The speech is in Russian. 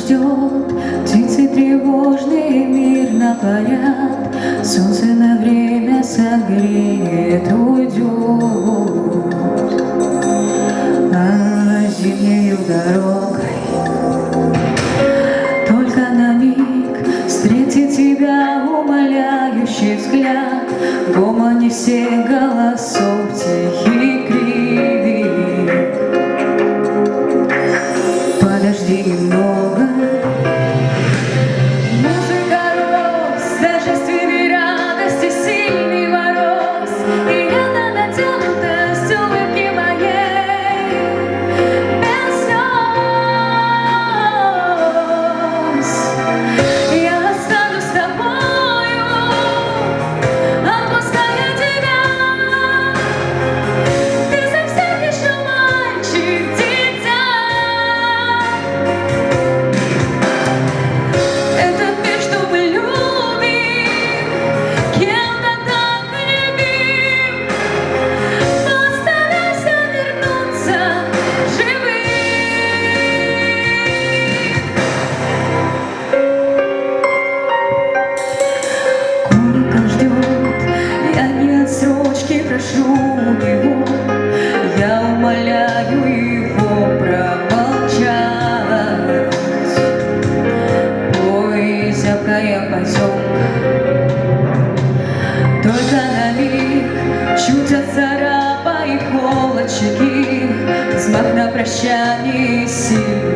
ждет, птицы тревожные мирно парят, солнце на время согреет, уйдет. А зимнею дорогой только на миг встретит тебя умоляющий взгляд, в гомоне всех голосов тихий крик. Подожди немного, музыка роз, торжественной радости сильный мороз, и я натянута с улыбки моей без слез. Я останусь с тобою, отпуская тебя. Ты совсем еще мальчик, дитя. Этот мир, что мы любим, кем-то так любим, постарайся вернуться живым. Колокол ждет, я не отсрочки прошу его, я умоляю его промолчать. Ой, зябкая поземка, только на миг чуть отцарапает холод щеки, взмах на прощание сильный.